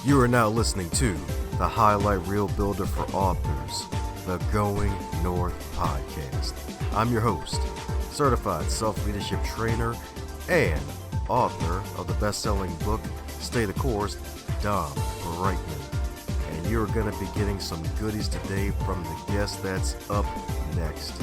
You are now listening to the Highlight Reel Builder for Authors, the Going North podcast. I'm your host, certified self-leadership trainer and author of the best-selling book, Stay the Course, Dom Brightman. And you're going to be getting some goodies today from the guest that's up next.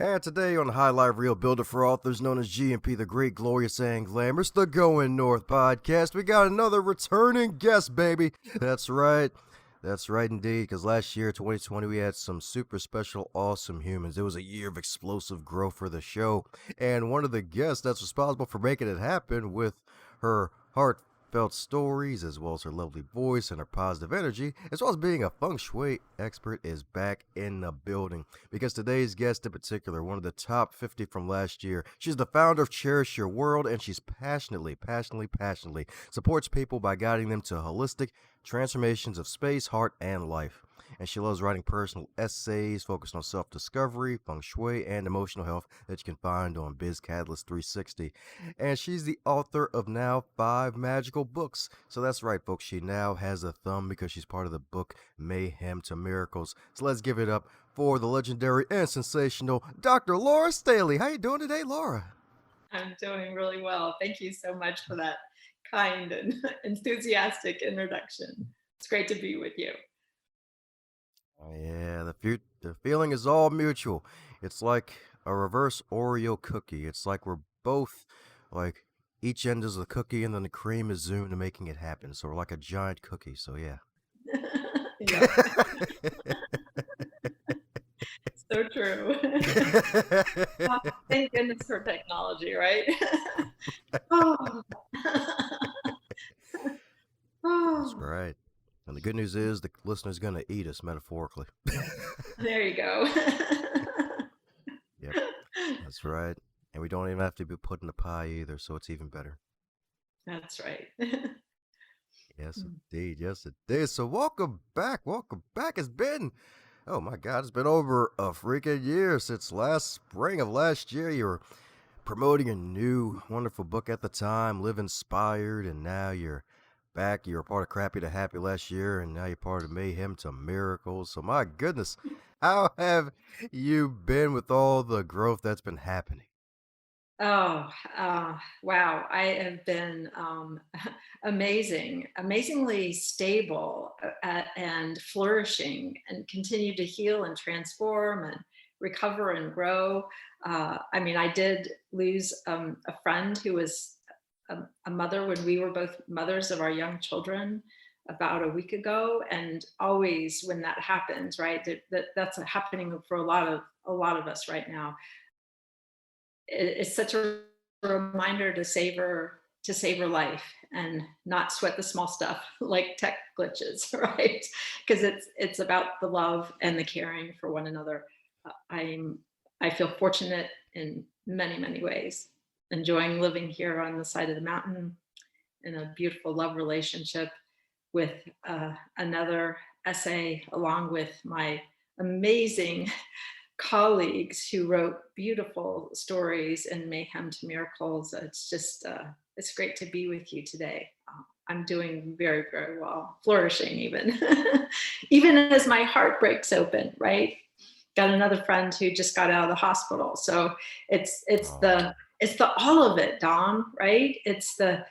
And today on the Highlight Reel Builder for Authors, known as GMP, the Great, Glorious, and Glamorous, the Going North podcast, we got another returning guest, baby. That's right indeed, because last year, 2020, we had some super special, awesome humans. It was a year of explosive growth for the show, and one of the guests that's responsible for making it happen with her heartfelt stories, as well as her lovely voice and her positive energy, as well as being a Feng Shui expert, is back in the building. Because today's guest in particular, one of the top 50 from last year, she's the founder of Cherish Your World, and she's passionately supports people by guiding them to holistic transformations of space, heart, and life. And she loves writing personal essays focused on self-discovery, feng shui, and emotional health that you can find on BIZCATALYST 360. And she's the author of now 5 magical books. So that's right, folks. She now has a thumb because she's part of the book Mayhem to Miracles. So let's give it up for the legendary and sensational Dr. Laura Staley. How you doing today, Laura? I'm doing really well. Thank you so much for that kind and enthusiastic introduction. It's great to be with you. Oh, yeah, the feeling is all mutual. It's like a reverse Oreo cookie. It's like we're both like each end is the cookie and then the cream is zoomed to making it happen. So we're like a giant cookie. So yeah. Yeah, so true. Oh, thank goodness for technology, right? Oh. That's right. And the good news is the listener's going to eat us metaphorically. There you go. Yep, that's right. And we don't even have to be put in the pie either, so it's even better. That's right. Yes, indeed. Yes, indeed. So welcome back. Welcome back. It's been, oh my God, it's been over a freaking year since last spring of last year. You were promoting a new wonderful book at the time, Live Inspired, and now you're back. You were part of Crappy to Happy last year, and now you're part of Mayhem to Miracles. So my goodness, how have you been with all the growth that's been happening? Oh, wow. I have been amazingly stable and flourishing and continue to heal and transform and recover and grow. I mean, I did lose a friend who was a mother when we were both mothers of our young children about a week ago. And always when that happens, right, that's happening for a lot of us right now. It's such a reminder to savor life and not sweat the small stuff like tech glitches, right? Because it's about the love and the caring for one another. I feel fortunate in many ways, enjoying living here on the side of the mountain in a beautiful love relationship with another essay, along with my amazing colleagues who wrote beautiful stories in Mayhem to Miracles. It's just, it's great to be with you today. I'm doing very well, flourishing even, even as my heart breaks open, right? Got another friend who just got out of the hospital. So it's the all of it, Dom, right? It's the,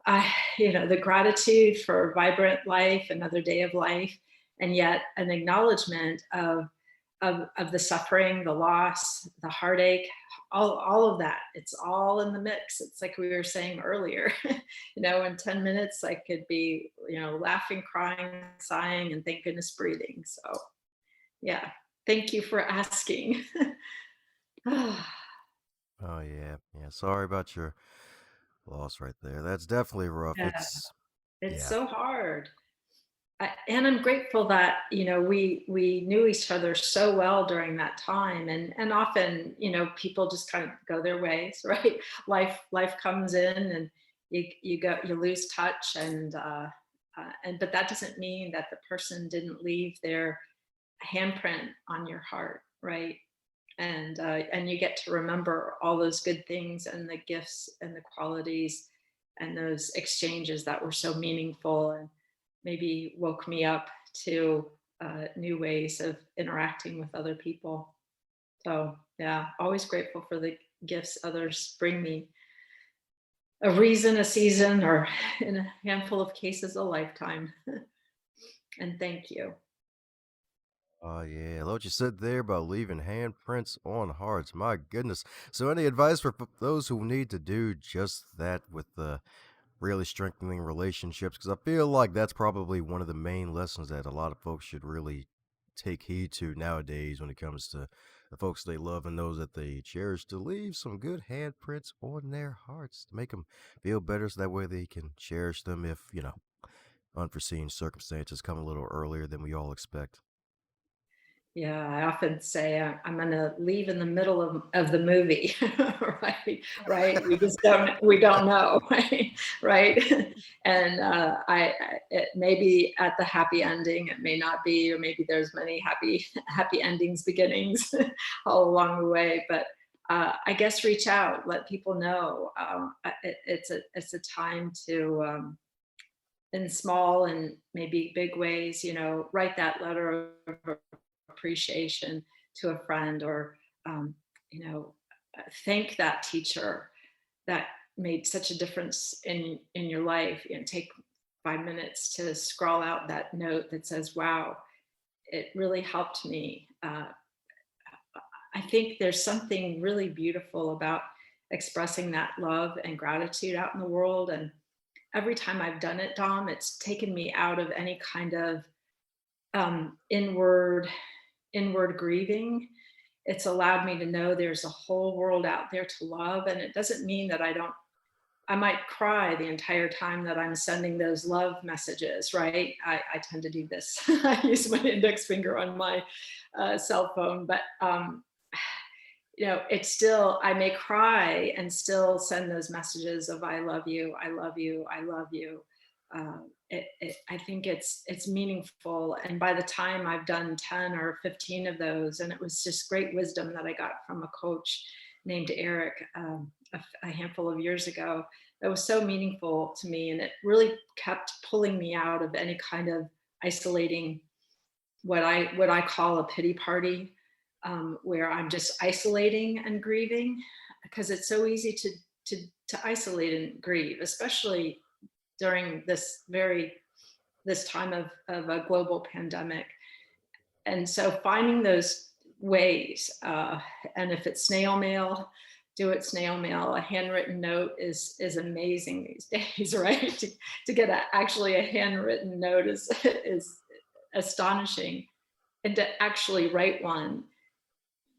the gratitude for vibrant life, another day of life, and yet an acknowledgement of the suffering, the loss, the heartache, all of that. It's all in the mix. It's like we were saying earlier, in 10 minutes, I could be, laughing, crying, sighing, and thank goodness breathing. So yeah, thank you for asking. Oh yeah. Sorry about your loss right there. That's definitely rough. Yeah, it's Yeah. so hard. And I'm grateful that we knew each other so well during that time, and often people just kind of go their ways, right? Life comes in, and you lose touch, and But that doesn't mean that the person didn't leave their handprint on your heart, right? And you get to remember all those good things and the gifts and the qualities and those exchanges that were so meaningful and maybe woke me up to new ways of interacting with other people. So yeah, always grateful for the gifts others bring me. A reason, a season, or in a handful of cases, a lifetime. And thank you. Oh yeah, I love what you said there about leaving handprints on hearts. My goodness. So, any advice for those who need to do just that with really strengthening relationships? Because I feel like that's probably one of the main lessons that a lot of folks should really take heed to nowadays when it comes to the folks they love and those that they cherish. To leave some good handprints on their hearts to make them feel better, so that way they can cherish them if unforeseen circumstances come a little earlier than we all expect. Yeah, I often say I'm going to leave in the middle of the movie, right? Right? We don't know, right? Right? And it may be at the happy ending, it may not be, or maybe there's many happy endings, beginnings all along the way. But I guess reach out, let people know. It's a time to. In small and maybe big ways, write that letter of appreciation to a friend, or um, you know thank that teacher that made such a difference in your life. Take 5 minutes to scrawl out that note that says, wow, it really helped me. I think there's something really beautiful about expressing that love and gratitude out in the world. And every time I've done it, Dom, it's taken me out of any kind of inward grieving. It's allowed me to know there's a whole world out there to love. And it doesn't mean that I might cry the entire time that I'm sending those love messages, right? I tend to do this. I use my index finger on my cell phone, but it's still, I may cry and still send those messages of I love you, I love you, I love you. I think it's meaningful. And by the time I've done 10 or 15 of those, and it was just great wisdom that I got from a coach named Eric a handful of years ago, that was so meaningful to me. And it really kept pulling me out of any kind of isolating, what I call a pity party, where I'm just isolating and grieving, because it's so easy to isolate and grieve, especially during this time of a global pandemic. And so finding those ways, and if it's snail mail, do it snail mail. A handwritten note is amazing these days, right? To get actually a handwritten note is astonishing, and to actually write one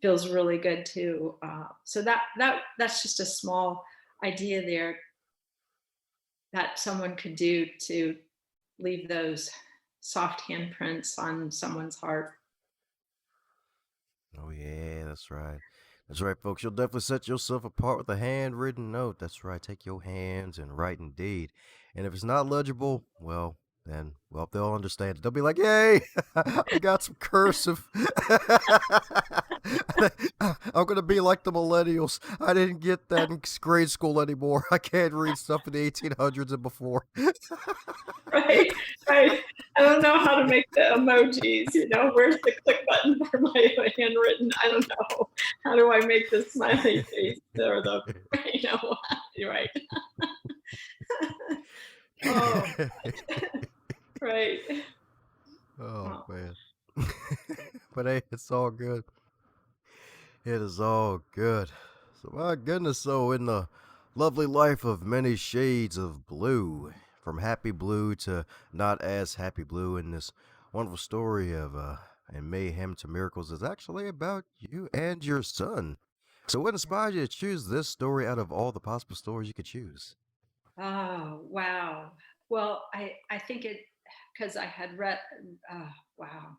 feels really good too. So that's just a small idea there that someone could do to leave those soft handprints on someone's heart. Oh yeah, that's right. That's right, folks. You'll definitely set yourself apart with a handwritten note. That's right. Take your hands and write indeed. And if it's not legible, well, then, well, they'll understand it. They'll be like, "Yay, I got some cursive." I'm gonna be like the millennials. I didn't get that in grade school anymore. I can't read stuff in the 1800s and before. Right, right. I don't know how to make the emojis. Where's the click button for my handwritten? I don't know. How do I make the smiley face or the, you know, you're right. Oh, right. Oh Oh. man. But hey, it's all good. It is all good. So my goodness, so in the lovely life of many shades of blue, from happy blue to not as happy blue, in this wonderful story of and mayhem to miracles is actually about you and your son. So what inspired you to choose this story out of all the possible stories you could choose? Oh, wow. Well, I think it, because I had read, wow.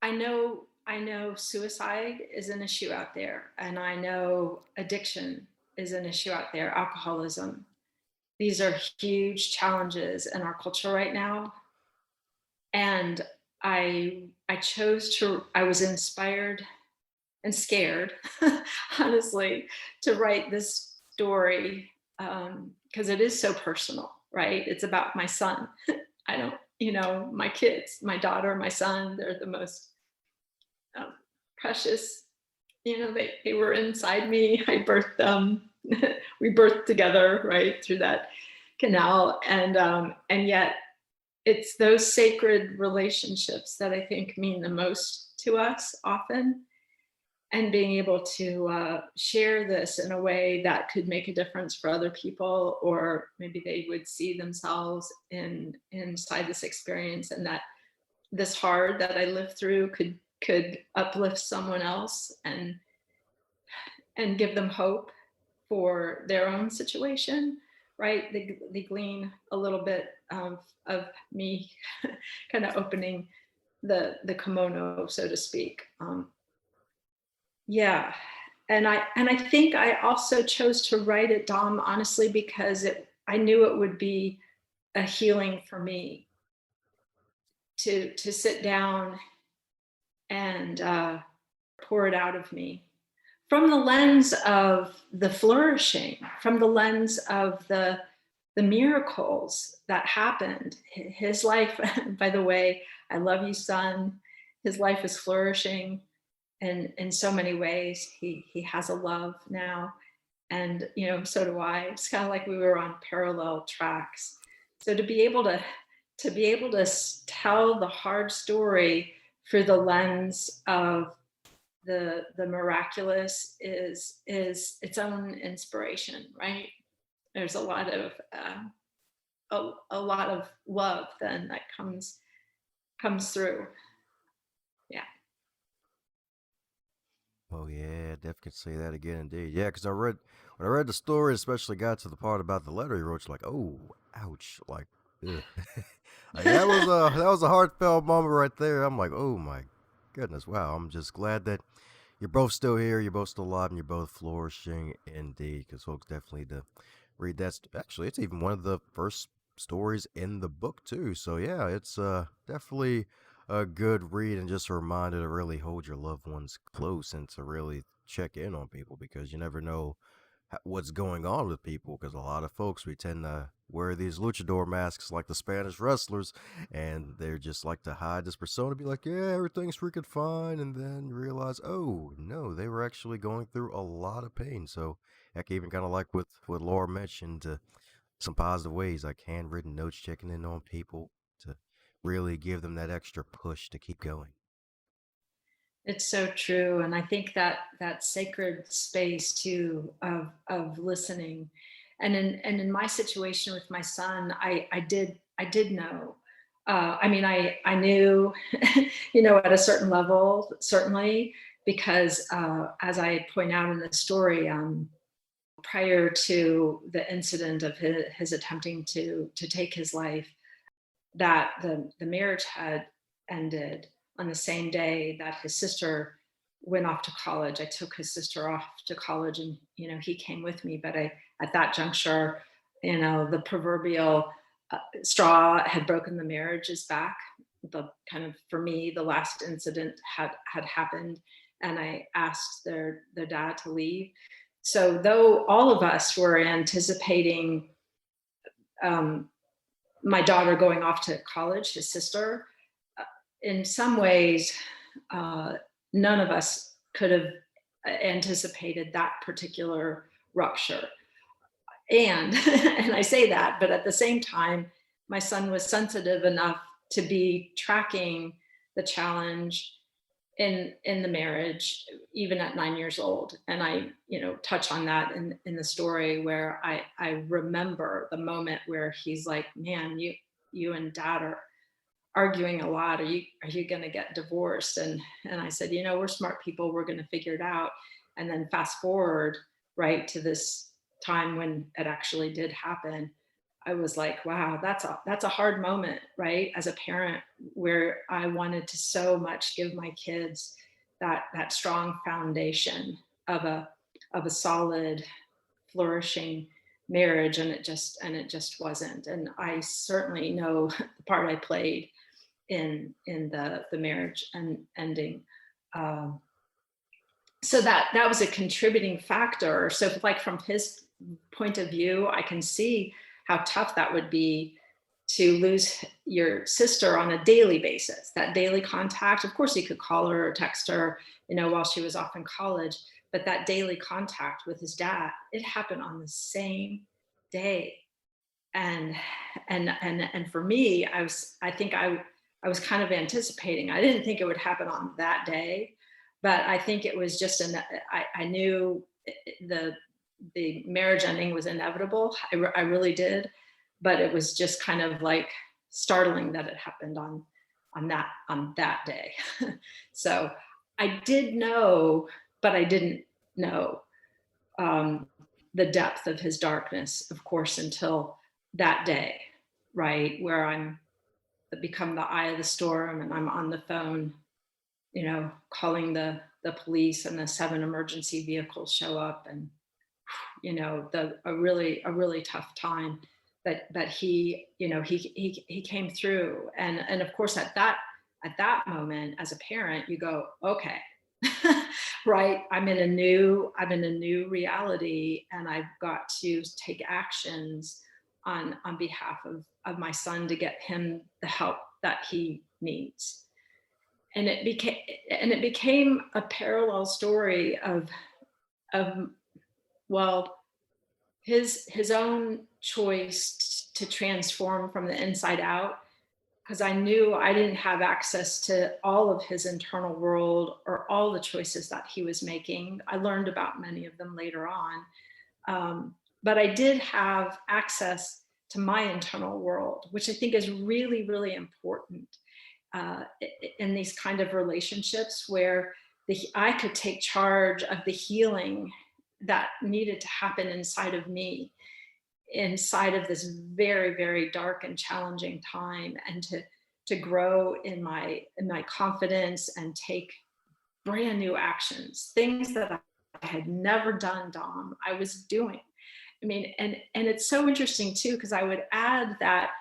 I know suicide is an issue out there, and I know addiction is an issue out there, alcoholism. these are huge challenges in our culture right now. And I chose to, I was inspired and scared, honestly, to write this story, because it is so personal, right? It's about my son. I don't, my kids, my daughter, my son, they're the most um, precious. They were inside me. I birthed them. We birthed together, right, through that canal. And yet it's those sacred relationships that I think mean the most to us often, and being able to share this in a way that could make a difference for other people, or maybe they would see themselves inside this experience, and that this hard that I lived through could uplift someone else and give them hope for their own situation, right? They glean a little bit of me kind of opening the kimono, so to speak. Yeah. And I think I also chose to write it, Dom, honestly, because I knew it would be a healing for me to sit down and pour it out of me from the lens of the flourishing, from the lens of the miracles that happened. His life, by the way, I love you, son. His life is flourishing in so many ways. He has a love now, and so do I. It's kind of like we were on parallel tracks. So to be able to tell the hard story through the lens of the miraculous is its own inspiration, right? There's a lot of love then that comes through. Yeah. Oh yeah, definitely could say that again, indeed. Yeah, because when I read the story, especially got to the part about the letter he wrote, you're like, oh, ouch, like, ugh. Like that was a heartfelt moment right there. I'm like, oh my goodness, wow. I'm just glad that you're both still here, you're both still alive, and you're both flourishing indeed. Because folks definitely need to read that. Actually, it's even one of the first stories in the book too. So yeah, it's definitely a good read and just a reminder to really hold your loved ones close and to really check in on people because you never know what's going on with people because a lot of folks we tend to wear these luchador masks like the Spanish wrestlers and they're just like to hide this persona be like yeah everything's freaking fine and then you realize oh no they were actually going through a lot of pain. So heck even kind of like with what Laura mentioned some positive ways like handwritten notes checking in on people to really give them that extra push to keep going. It's so true, and I think that sacred space too of listening, and in my situation with my son, I did know. I mean, I knew, at a certain level, certainly, because as I point out in the story, prior to the incident of his attempting to take his life, that the marriage had ended on the same day that his sister went off to college. I took his sister off to college, and he came with me. But at that juncture, the proverbial straw had broken the marriage's back. The kind of for me, the last incident had happened, and I asked their dad to leave. So though all of us were anticipating um, my daughter going off to college, his sister, in some ways, uh, none of us could have anticipated that particular rupture. And and I say that, but at the same time, my son was sensitive enough to be tracking the challenge in the marriage even at 9 years old, and I touch on that in the story where I remember the moment where he's like, man, you and dad are arguing a lot. Are you going to get divorced? And I said, we're smart people, we're going to figure it out. And then fast forward right to this time when it actually did happen. I was like, wow, that's a hard moment, right? As a parent, where I wanted to so much give my kids that strong foundation of a solid, flourishing marriage, and it just wasn't. And I certainly know the part I played in the marriage and ending. Um, so that was a contributing factor. So like from his point of view, I can see how tough that would be to lose your sister on a daily basis, that daily contact. Of course, he could call her or text her, while she was off in college, but that daily contact with his dad, it happened on the same day. And for me, I think I was kind of anticipating. I didn't think it would happen on that day, but I think it was just I knew the marriage ending was inevitable. I really did, but it was just kind of like startling that it happened on that day. So I did know, but I didn't know the depth of his darkness, of course, until that day, right, where I'm become the eye of the storm, and I'm on the phone, calling the police, and the 7 emergency vehicles show up, and a really tough time. But he, he came through, and of course at that moment, as a parent, you go, okay, right, I'm in a new reality, and I've got to take actions on behalf of my son to get him the help that he needs. And it became a parallel story of well, his own choice to transform from the inside out, because I knew I didn't have access to all of his internal world or all the choices that he was making. I learned about many of them later on. But I did have access to my internal world, which I think is really, really important in these kind of relationships, where I could take charge of the healing that needed to happen inside of me, inside of this very, very dark and challenging time, and to grow in my confidence and take brand new actions, things that I had never done, Dom, I was doing. I mean, and it's so interesting too, because I would add that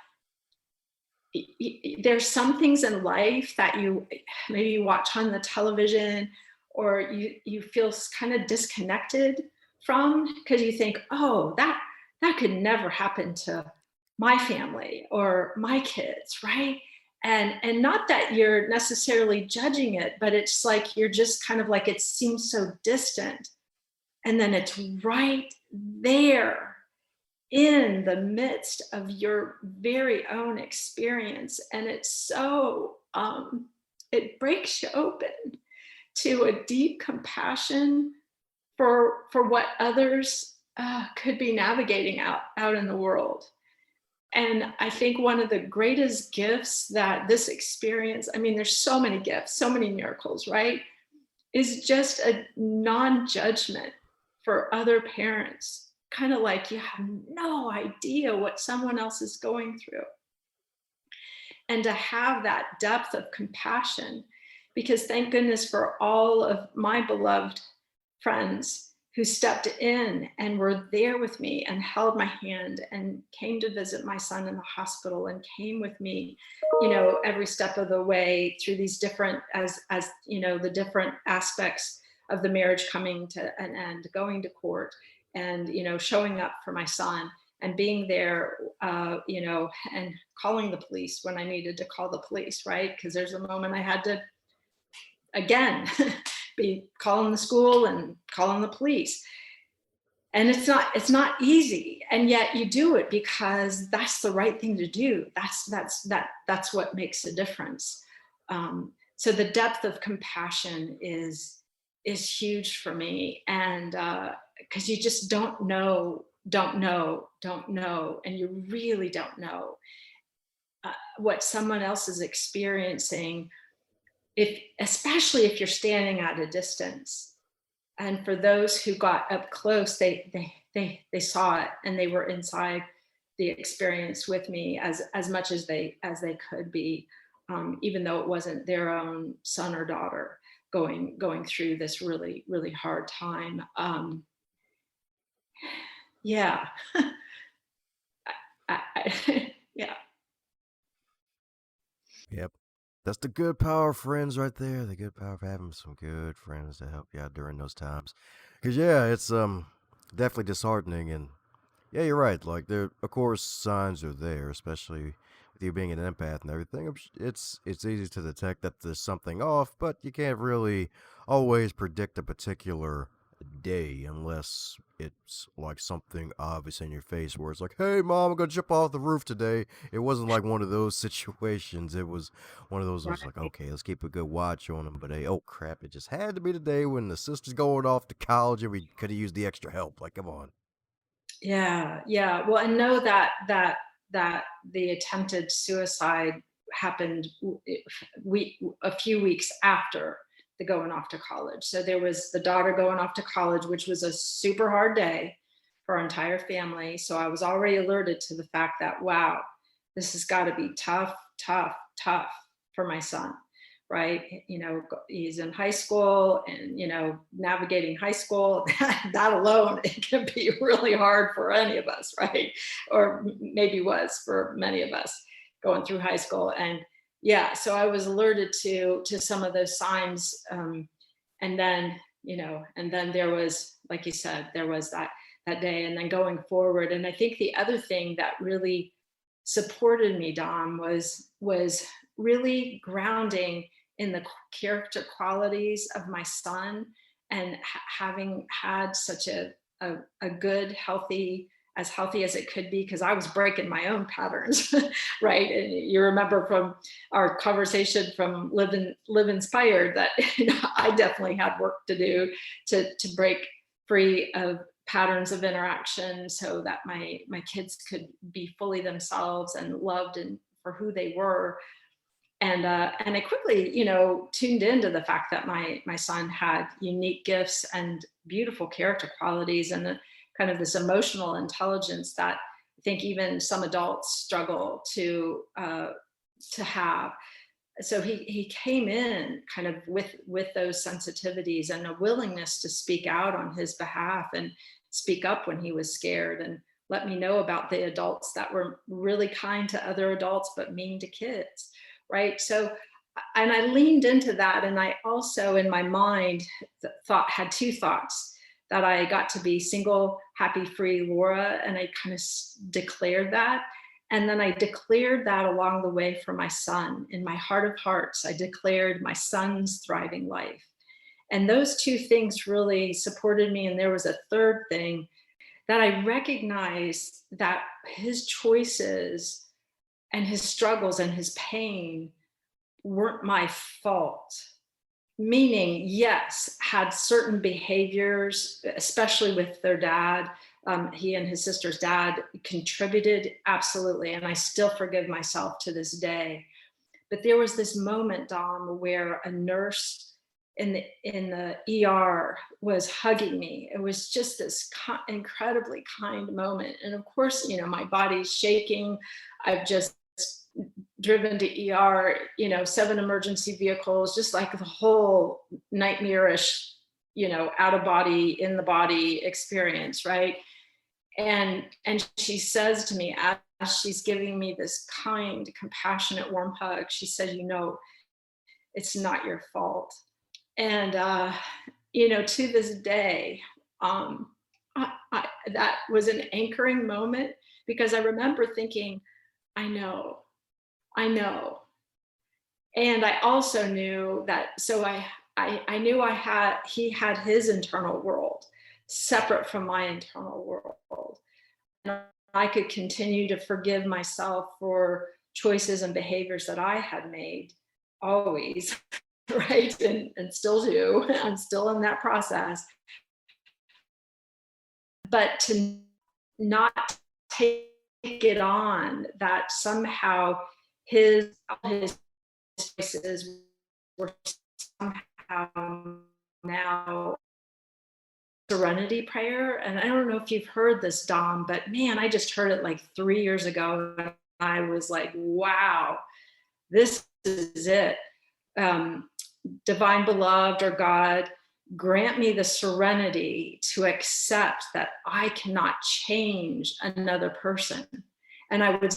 there's some things in life that you watch on the television, or you feel kind of disconnected from, because you think, oh, that could never happen to my family or my kids, right? And not that you're necessarily judging it, but it's like you're just kind of like, it seems so distant, and then it's right there in the midst of your very own experience, and it's so it breaks you open to a deep compassion for what others could be navigating out in the world. And I think one of the greatest gifts that this experience, I mean, there's so many gifts, so many miracles, right, is just a non-judgment for other parents. Kind of like you have no idea what someone else is going through. And to have that depth of compassion, because thank goodness for all of my beloved friends who stepped in and were there with me and held my hand and came to visit my son in the hospital and came with me, every step of the way through these different, as the different aspects of the marriage coming to an end, going to court, and showing up for my son, and being there, and calling the police when I needed to call the police, right? Because there's a moment I had to, again, be calling the school and calling the police. And it's not easy, and yet you do it because that's the right thing to do. That's what makes a difference. So the depth of compassion is huge for me, and because you just don't know, and you really don't know what someone else is experiencing, especially if you're standing at a distance. And for those who got up close, they saw it, and they were inside the experience with me as much as they could be, even though it wasn't their own son or daughter going through this really, really hard time. yeah. Yeah. Yep. That's the good power of friends right there. The good power of having some good friends to help you out during those times. Cause yeah, it's definitely disheartening, and yeah, you're right. Like there, of course, signs are there, especially with you being an empath and everything. It's easy to detect that there's something off, but you can't really always predict a particular day unless it's like something obvious in your face where it's like, "Hey, mom, I'm gonna jump off the roof today." It wasn't like one of those situations. It was one of those. I was like, Right. "Okay, let's keep a good watch on him." But hey, oh crap! It just had to be the day when the sister's going off to college and we could have used the extra help. Like, come on. Yeah, yeah. Well, and know that the attempted suicide happened a few weeks after the going off to college. So there was the daughter going off to college, which was a super hard day for our entire family. So I was already alerted to the fact that, wow, this has got to be tough, tough, tough for my son, right? He's in high school, and navigating high school, that alone, it can be really hard for any of us, right? Or maybe was for many of us going through high school. And yeah, so I was alerted to some of those signs. And then there was, like you said, there was that day, and then going forward. And I think the other thing that really supported me, Dom, was really grounding in the character qualities of my son, and having had such a good, healthy, as healthy as it could be, because I was breaking my own patterns, right? And you remember from our conversation from Live Inspired that I definitely had work to do to break free of patterns of interaction, so that my kids could be fully themselves and loved and for who they were. And I quickly, tuned into the fact that my son had unique gifts and beautiful character qualities, and kind of this emotional intelligence that I think even some adults struggle to have. So he came in kind of with those sensitivities and a willingness to speak out on his behalf, and speak up when he was scared, and let me know about the adults that were really kind to other adults but mean to kids, right? So, and I leaned into that, and I also in my mind had two thoughts: that I got to be single, happy, free Laura, and I kind of declared that. And then I declared that along the way for my son. In my heart of hearts, I declared my son's thriving life. And those two things really supported me. And there was a third thing, that I recognized that his choices and his struggles and his pain weren't my fault. Meaning, yes, had certain behaviors, especially with their dad. He and his sister's dad contributed, absolutely, and I still forgive myself to this day. But there was this moment, Dom, where a nurse in the ER was hugging me. It was just this incredibly kind moment, and of course, my body's shaking. I've just driven to ER, 7 emergency vehicles, just like the whole nightmarish, out of body, in the body experience, right? And she says to me, as she's giving me this kind, compassionate, warm hug, she said, it's not your fault. And to this day, that was an anchoring moment, because I remember thinking, I know, I know. And I also knew that, so I knew he had his internal world separate from my internal world. And I could continue to forgive myself for choices and behaviors that I had made always, right? And still do. I'm still in that process. But to not take it on that somehow his choices were somehow now Serenity Prayer. And I don't know if you've heard this, Dom, but man, I just heard it like 3 years ago. And I was like, wow, this is it. Divine beloved, or God, grant me the serenity to accept that I cannot change another person. And I would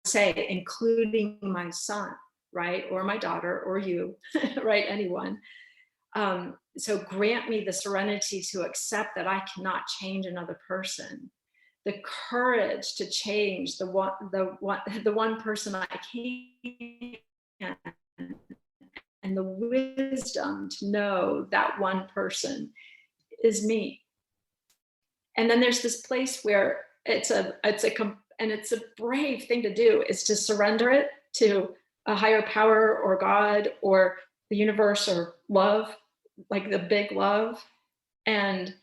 say, including my son, right? Or my daughter, or you, right? Anyone. So grant me the serenity to accept that I cannot change another person, the courage to change the one person I can, and the wisdom to know that one person is me. And then there's this place where it's a brave thing to do, is to surrender it to a higher power or God or the universe or love, like the big love, and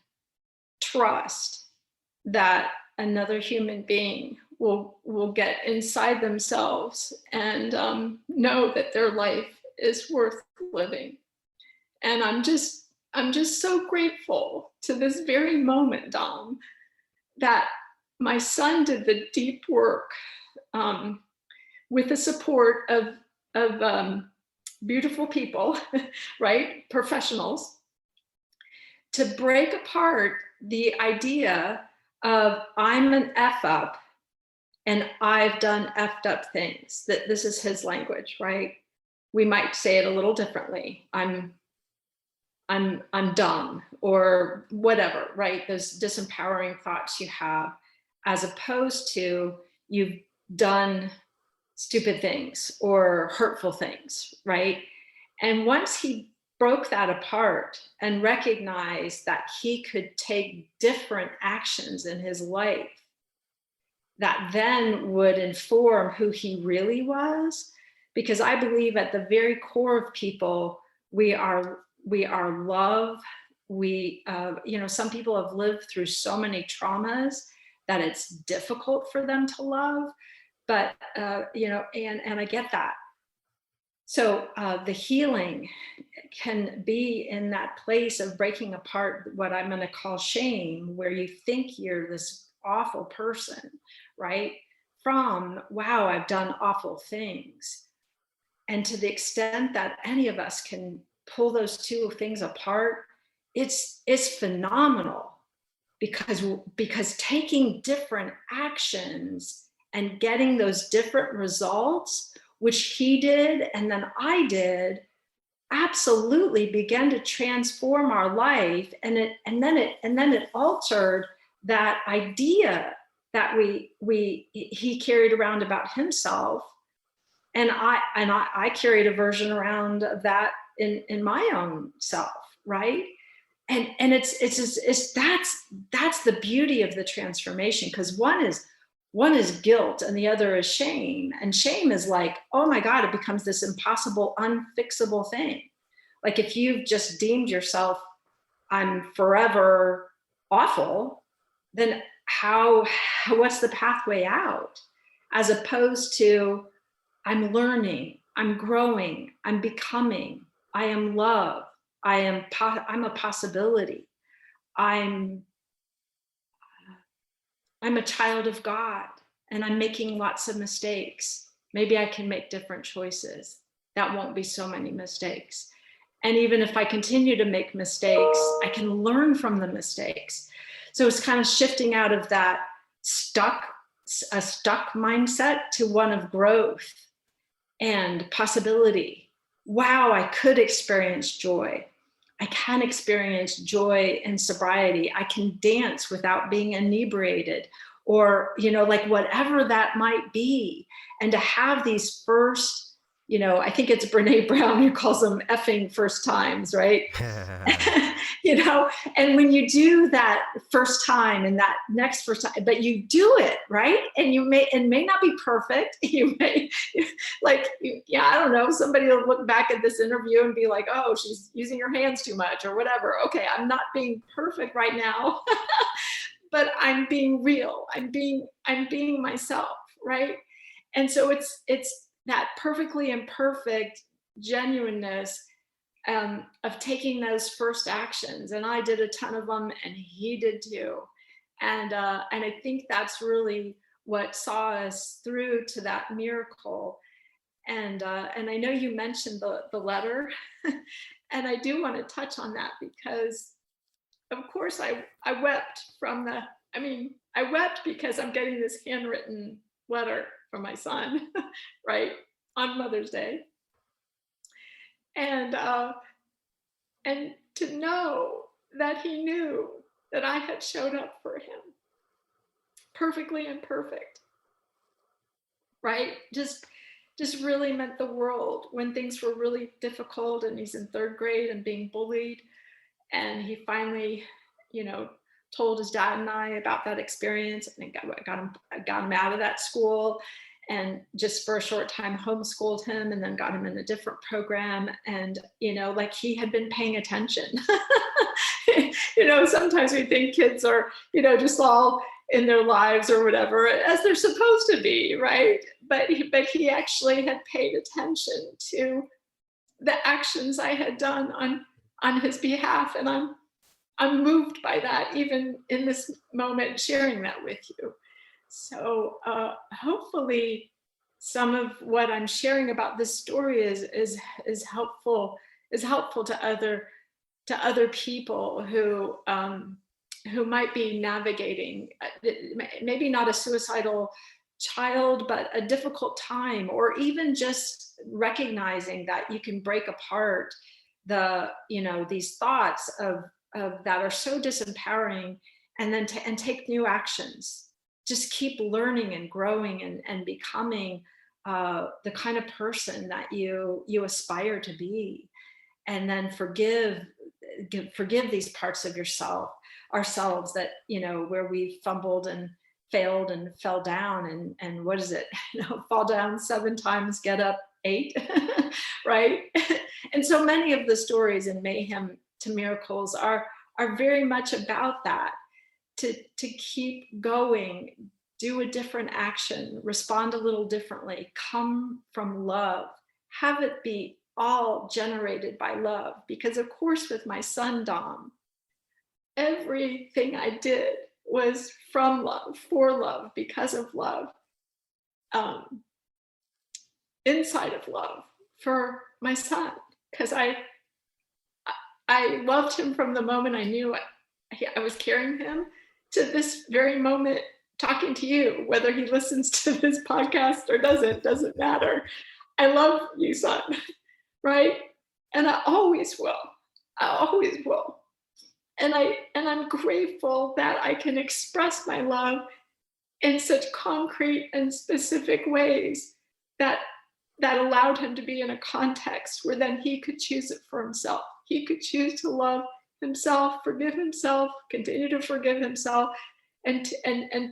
trust that another human being will get inside themselves and know that their life is worth living. And I'm just so grateful to this very moment, Dom, that my son did the deep work with the support of beautiful people, right? Professionals, to break apart the idea of I'm an F up and I've done effed up things. That this is his language, right? We might say it a little differently. I'm dumb or whatever, right? Those disempowering thoughts you have, as opposed to you've done stupid things or hurtful things, right? And once he broke that apart and recognized that he could take different actions in his life that then would inform who he really was, because I believe at the very core of people, we are love. Some people have lived through so many traumas that it's difficult for them to love, but and I get that. So the healing can be in that place of breaking apart what I'm going to call shame, where you think you're this awful person, right? From, wow, I've done awful things. And to the extent that any of us can pull those two things apart, it's phenomenal, because taking different actions and getting those different results, which he did and then I did, absolutely began to transform our life. And then it altered that idea that he carried around about himself. And I carried a version around of that in my own self, right? And that's the beauty of the transformation, because one is guilt and the other is shame. And shame is like, oh my God, it becomes this impossible, unfixable thing. Like if you've just deemed yourself, I'm forever awful, then what's the pathway out? As opposed to, I'm learning, I'm growing, I'm becoming, I am love, I'm a possibility, I'm a child of God, and I'm making lots of mistakes. Maybe I can make different choices. That won't be so many mistakes. And even if I continue to make mistakes, I can learn from the mistakes. So it's kind of shifting out of that stuck mindset to one of growth and possibility. Wow, I could experience joy. I can experience joy in sobriety. I can dance without being inebriated, or, like whatever that might be. And to have these first, I think it's Brene Brown who calls them effing first times, right? And when you do that first time and that next first time, but you do it, right? And may not be perfect. You may I don't know, somebody will look back at this interview and be like, oh, she's using her hands too much or whatever. Okay, I'm not being perfect right now, but I'm being real. I'm being myself, right? And so it's that perfectly imperfect genuineness of taking those first actions. And I did a ton of them, and he did too. And I think that's really what saw us through to that miracle. And I know you mentioned the letter, And I do want to touch on that because, of course, I wept I wept because I'm getting this handwritten letter from my son, right, on Mother's Day. And to know that he knew that I had showed up for him perfectly imperfect, right? Just really meant the world when things were really difficult and he's in third grade and being bullied. And he finally, you know, told his dad and I about that experience, and got him out of that school, and just for a short time homeschooled him, and then got him in a different program. And, you know, like he had been paying attention. You know, sometimes we think kids are, you know, just all in their lives or whatever, as they're supposed to be, right? But he actually had paid attention to the actions I had done on his behalf. And I'm moved by that, even in this moment, sharing that with you. So hopefully some of what I'm sharing about this story is helpful to other people who might be navigating maybe not a suicidal child, but a difficult time, or even just recognizing that you can break apart these thoughts of that are so disempowering, and then and take new actions. Just keep learning and growing and becoming the kind of person that you aspire to be, and then forgive these parts of ourselves that, you know, where we fumbled and failed and fell down, and what is it, you know, fall down 7 times, get up 8. Right? And so many of the stories in Mayhem to Miracles are very much about that, to keep going, do a different action, respond a little differently, come from love, have it be all generated by love. Because of course, with my son Dom, everything I did was from love, for love, because of love, inside of love for my son. Because I loved him from the moment I knew I was carrying him to this very moment talking to you. Whether he listens to this podcast or doesn't matter. I love you, son, right? And I always will. And I'm grateful that I can express my love in such concrete and specific ways that allowed him to be in a context where then he could choose it for himself. He could choose to love himself, forgive himself, continue to forgive himself, and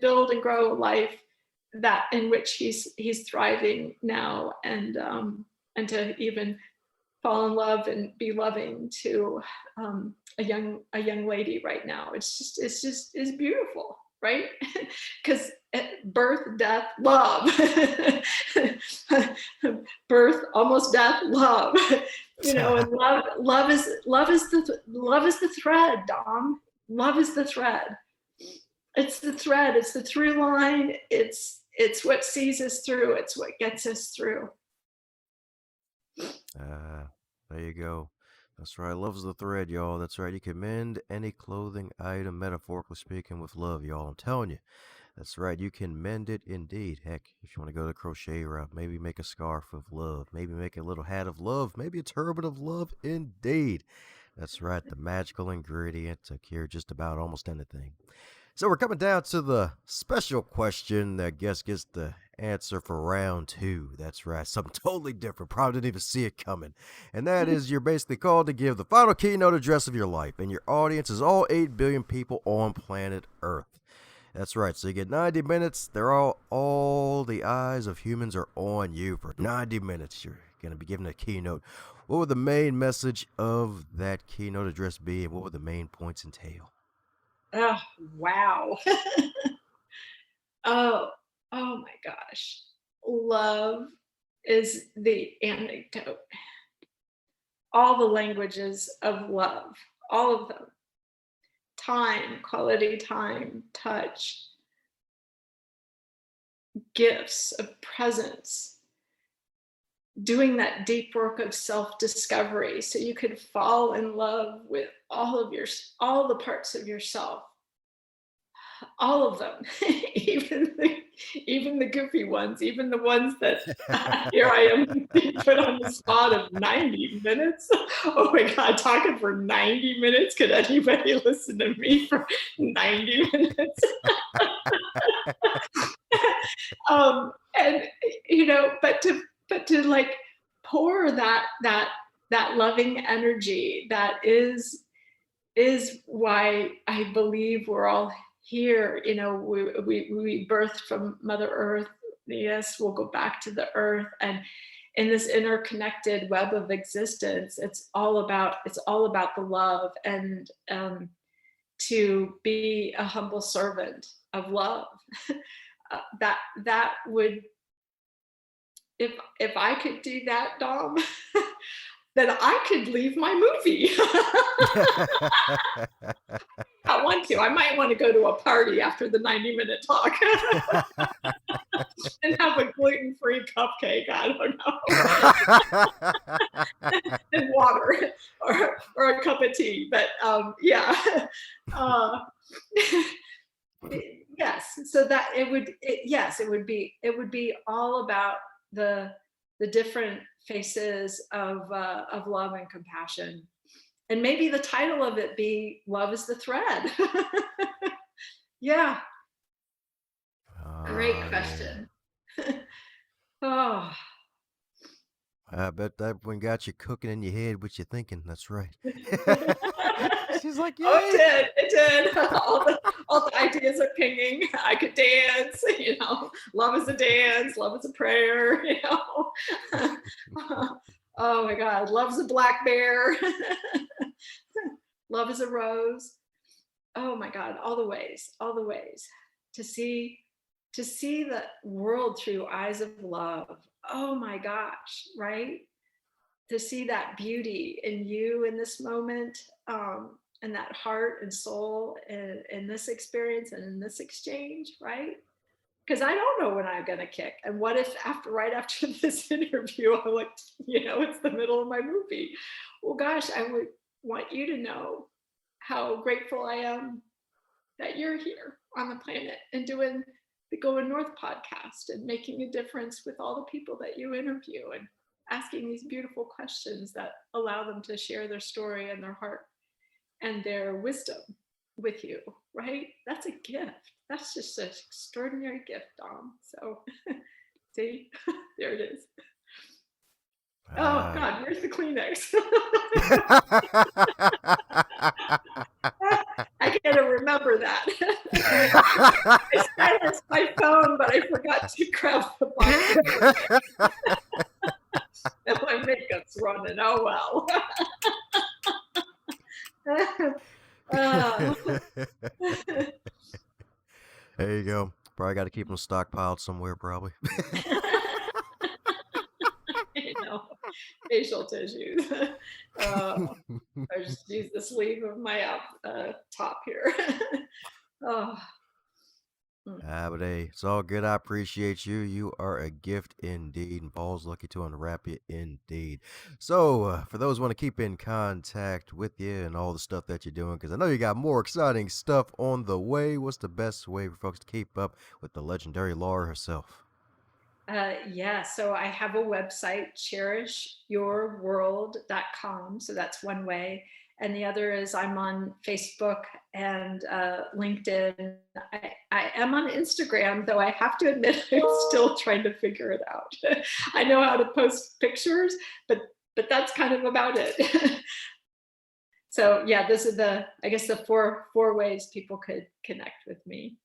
build and grow a life that in which he's thriving now, and to even fall in love and be loving to a young lady right now. It's beautiful, right? Because birth, death, love. Birth, almost death, love. You know, and love is the thread, Dom. Love is the thread. It's the thread. It's the through line. It's what sees us through. It's what gets us through. There you go. That's right. Love's the thread, y'all. That's right. You can mend any clothing item, metaphorically speaking, with love, y'all. I'm telling you. That's right. You can mend it indeed. Heck, if you want to go the crochet route, maybe make a scarf of love. Maybe make a little hat of love. Maybe a turban of love indeed. That's right. The magical ingredient to cure just about almost anything. So we're coming down to the special question that guest gets the answer for round 2. That's right. Something totally different. Probably didn't even see it coming. And that is, you're basically called to give the final keynote address of your life. And your audience is all 8 billion people on planet Earth. That's right. So you get 90 minutes. They're all the eyes of humans are on you for 90 minutes. You're going to be given a keynote. What would the main message of that keynote address be, and what would the main points entail? Oh, wow. Oh my gosh. Love is the antidote. All the languages of love, all of them. Time, quality time, touch, gifts of presence, doing that deep work of self-discovery so you could fall in love with all the parts of yourself, all of them, even the goofy ones, even the ones that here I am being put on the spot of 90 minutes. Oh my God, talking for 90 minutes. Could anybody listen to me for 90 minutes? And but to like pour that loving energy that is why I believe we're all here. We birthed from Mother Earth. Yes, we'll go back to the earth, and in this interconnected web of existence, it's all about the love, and to be a humble servant of love. That would, if I could do that, Dom, then I could leave my movie. I want to. I might want to go to a party after the 90-minute talk and have a gluten-free cupcake. I don't know. And water or a cup of tea. But yeah. Yes. So that it would be all about the different faces of love and compassion. And maybe the title of it be Love is the Thread. Yeah. Great question. Oh. I bet that one got you cooking in your head what you're thinking. That's right. She's like, yeah. Oh, it did. All the ideas are pinging. I could dance, love is a dance, love is a prayer, Oh my God, love's a black bear. Love is a rose. Oh my God, all the ways to see the world through eyes of love. Oh my gosh, right? To see that beauty in you in this moment, and that heart and soul in this experience and in this exchange, right? Because I don't know when I'm going to kick. And what if right after this interview, I'm like, it's the middle of my movie. Well, gosh, I would want you to know how grateful I am that you're here on the planet and doing the Going North podcast and making a difference with all the people that you interview and asking these beautiful questions that allow them to share their story and their heart and their wisdom with you, right? That's a gift. That's just an extraordinary gift, Dom. So see, there it is. Oh God, where's the Kleenex? I gotta remember that. I silenced my phone, but I forgot to grab the box. And my makeup's running. Oh well. There you go. Probably got to keep them stockpiled somewhere, probably. Facial tissues. I just use the sleeve of my top here. Oh. But hey, it's all good. I appreciate you. You are a gift indeed, and Paul's lucky to unwrap you indeed. So, for those who want to keep in contact with you and all the stuff that you're doing, because I know you got more exciting stuff on the way, what's the best way for folks to keep up with the legendary Laura herself? Yeah, so I have a website, cherishyourworld.com. So that's one way. And the other is I'm on Facebook and LinkedIn. I am on Instagram, though I have to admit I'm still trying to figure it out. I know how to post pictures, but that's kind of about it. So yeah, this is the four ways people could connect with me.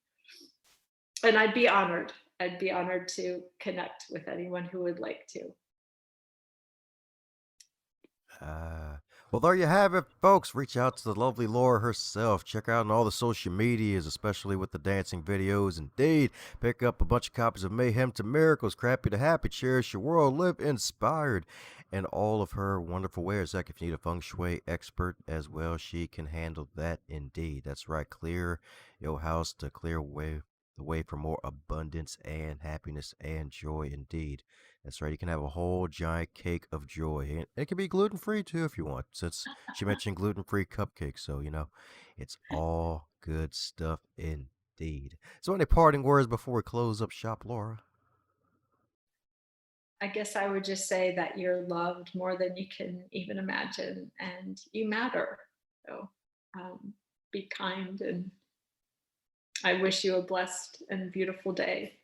And I'd be honored to connect with anyone who would like to. Well, there you have it, folks. Reach out to the lovely Laura herself. Check out on all the social medias, especially with the dancing videos. Indeed, pick up a bunch of copies of Mayhem to Miracles, Crappy to Happy, Cherish Your World, Live Inspired, and all of her wonderful wares. Heck, if you need a Feng Shui expert as well, she can handle that indeed. That's right. Clear your house to clear away the way for more abundance and happiness and joy indeed. That's right, you can have a whole giant cake of joy. And it can be gluten free too if you want, since she mentioned gluten free cupcakes. So, it's all good stuff indeed. So, any parting words before we close up shop, Laura? I guess I would just say that you're loved more than you can even imagine, and you matter. So um, be kind, and I wish you a blessed and beautiful day.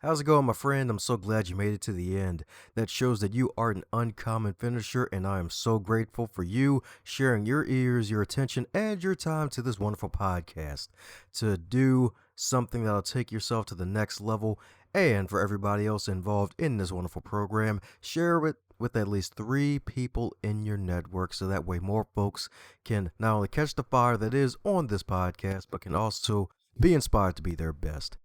How's it going, my friend? I'm so glad you made it to the end. That shows that you are an uncommon finisher, and I am so grateful for you sharing your ears, your attention, and your time to this wonderful podcast to do something that'll take yourself to the next level. And for everybody else involved in this wonderful program, share it with at least 3 people in your network so that way more folks can not only catch the fire that is on this podcast, but can also be inspired to be their best.